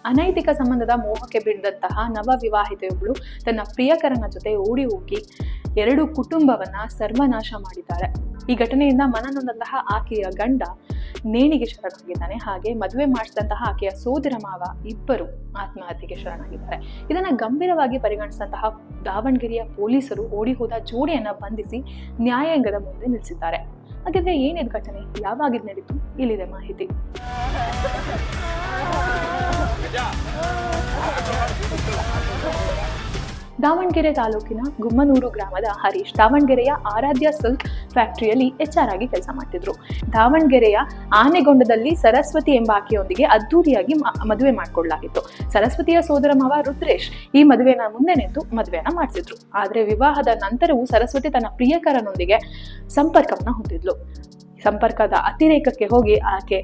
ಅನೈತಿಕ ಸಂಬಂಧದ ಮೋಹಕ್ಕೆ ಬಿದ್ದಂತಹ ನವ ವಿವಾಹಿತೆಯೊಬ್ಬಳು ತನ್ನ ಪ್ರಿಯಕರನ ಜೊತೆ ಓಡಿ ಹೋಗಿ 2 ಕುಟುಂಬವನ್ನ ಸರ್ವನಾಶ ಮಾಡಿದ್ದಾಳೆ. ಈ ಘಟನೆಯಿಂದ ಮನನೊಂದಂತಹ ಆಕೆಯ ಗಂಡ ನೇಣಿಗೆ ಶರಣಾಗಿದ್ದಾನೆ. ಹಾಗೆ ಮದುವೆ ಮಾಡಿಸಿದಂತಹ ಆಕೆಯ ಸೋದರ ಮಾವ ಇಬ್ಬರು ಆತ್ಮಹತ್ಯೆಗೆ ಶರಣಾಗಿದ್ದಾರೆ. ಇದನ್ನ ಗಂಭೀರವಾಗಿ ಪರಿಗಣಿಸಿದಂತಹ ದಾವಣಗೆರೆಯ ಪೊಲೀಸರು ಓಡಿ ಹೋದ ಜೋಡಿಯನ್ನ ಬಂಧಿಸಿ ನ್ಯಾಯಾಂಗದ ಮುಂದೆ ನಿಲ್ಲಿಸಿದ್ದಾರೆ. ಹಾಗಿದ್ರೆ ಏನಿದ್ ಘಟನೆ, ಯಾವಾಗಿದ್ ನಡೀತು, ಇಲ್ಲಿದೆ ಮಾಹಿತಿ. ದಾವಣಗೆರೆ ತಾಲೂಕಿನ ಗುಮ್ಮನೂರು ಗ್ರಾಮದ ಹರೀಶ್ ದಾವಣಗೆರೆಯ ಆರಾಧ್ಯ ಸಿಲ್ಕ್ ಫ್ಯಾಕ್ಟರಿಯಲ್ಲಿ HR ಆಗಿ ಕೆಲಸ ಮಾಡ್ತಿದ್ರು. ದಾವಣಗೆರೆಯ ಆನೆಗೊಂಡದಲ್ಲಿ ಸರಸ್ವತಿ ಎಂಬ ಆಕೆಯೊಂದಿಗೆ ಅದ್ದೂರಿಯಾಗಿ ಮದುವೆ ಮಾಡಿಕೊಳ್ಳಲಾಗಿತ್ತು. ಸರಸ್ವತಿಯ ಸೋದರ ಮಾವ ರುದ್ರೇಶ್ ಈ ಮದುವೆನ ಮುಂದೆ ನಿಂತು ಮದುವೆಯನ್ನ ಮಾಡಿಸಿದ್ರು. ಆದ್ರೆ ವಿವಾಹದ ನಂತರವೂ ಸರಸ್ವತಿ ತನ್ನ ಪ್ರಿಯಕರನೊಂದಿಗೆ ಸಂಪರ್ಕವನ್ನ ಹೊಂದಿದ್ಲು. ಸಂಪರ್ಕದ ಅತಿರೇಕಕ್ಕೆ ಹೋಗಿ ಆಕೆ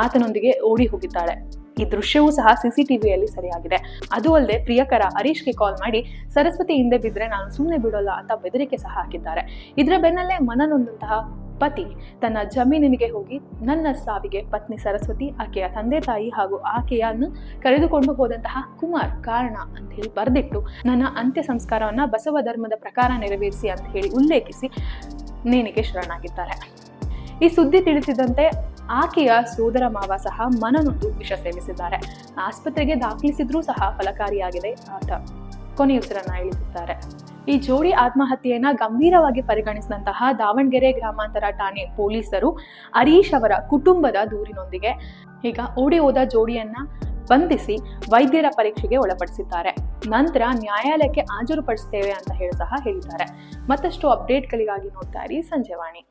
ಆತನೊಂದಿಗೆ ಓಡಿ ಹೋಗಿದ್ದಾಳೆ. ಈ ದೃಶ್ಯವೂ ಸಹ CCTVಯಲ್ಲಿ ಸರಿಯಾಗಿದೆ. ಅದು ಅಲ್ಲದೆ ಪ್ರಿಯಕರ ಹರೀಶ್ಗೆ ಕಾಲ್ ಮಾಡಿ ಸರಸ್ವತಿ ಹಿಂದೆ ಬಿದ್ರೆ ನಾನು ಸುಮ್ಮನೆ ಬಿಡೋಲ್ಲ ಅಂತ ಬೆದರಿಕೆ ಸಹ ಹಾಕಿದ್ದಾರೆ. ಇದರ ಬೆನ್ನಲ್ಲೇ ಮನನೊಂದಂತಹ ಪತಿ ತನ್ನ ಜಮೀನಿಗೆ ಹೋಗಿ ನನ್ನ ಸಾವಿಗೆ ಪತ್ನಿ ಸರಸ್ವತಿ, ಆಕೆಯ ತಂದೆ ತಾಯಿ ಹಾಗೂ ಆಕೆಯನ್ನು ಕರೆದುಕೊಂಡು ಹೋದಂತಹ ಕುಮಾರ್ ಕಾರಣ ಅಂತ ಹೇಳಿ ಬರೆದಿಟ್ಟು ನನ್ನ ಅಂತ್ಯ ಸಂಸ್ಕಾರವನ್ನ ಬಸವ ಧರ್ಮದ ಪ್ರಕಾರ ನೆರವೇರಿಸಿ ಅಂತ ಹೇಳಿ ಉಲ್ಲೇಖಿಸಿ ನೇಣಿಗೆ ಶರಣಾಗಿದ್ದಾರೆ. ಈ ಸುದ್ದಿ ತಿಳಿಸಿದಂತೆ ಆಕೆಯ ಸೋದರ ಮಾವ ಸಹ ಮನನೊಂದು ವಿಷ ಸೇವಿಸಿದ್ದಾರೆ. ಆಸ್ಪತ್ರೆಗೆ ದಾಖಲಿಸಿದ್ರೂ ಸಹ ಫಲಕಾರಿಯಾಗಿದೆ. ಆತ ಕೊನೆಯುಸಿರನ್ನ ಇಳಿದಿದ್ದಾರೆ. ಈ ಜೋಡಿ ಆತ್ಮಹತ್ಯೆಯನ್ನ ಗಂಭೀರವಾಗಿ ಪರಿಗಣಿಸಿದಂತಹ ದಾವಣಗೆರೆ ಗ್ರಾಮಾಂತರ ಠಾಣೆ ಪೊಲೀಸರು ಹರೀಶ್ ಅವರ ಕುಟುಂಬದ ದೂರಿನೊಂದಿಗೆ ಈಗ ಓಡಿ ಹೋದ ಜೋಡಿಯನ್ನ ಬಂಧಿಸಿ ವೈದ್ಯರ ಪರೀಕ್ಷೆಗೆ ಒಳಪಡಿಸಿದ್ದಾರೆ. ನಂತರ ನ್ಯಾಯಾಲಯಕ್ಕೆ ಹಾಜರುಪಡಿಸುತ್ತೇವೆ ಅಂತ ಹೇಳಿ ಸಹ ಹೇಳಿದ್ದಾರೆ. ಮತ್ತಷ್ಟು ಅಪ್ಡೇಟ್ಗಳಿಗಾಗಿ ನೋಡ್ತಾ ಇರಿ ಸಂಜೆವಾಣಿ.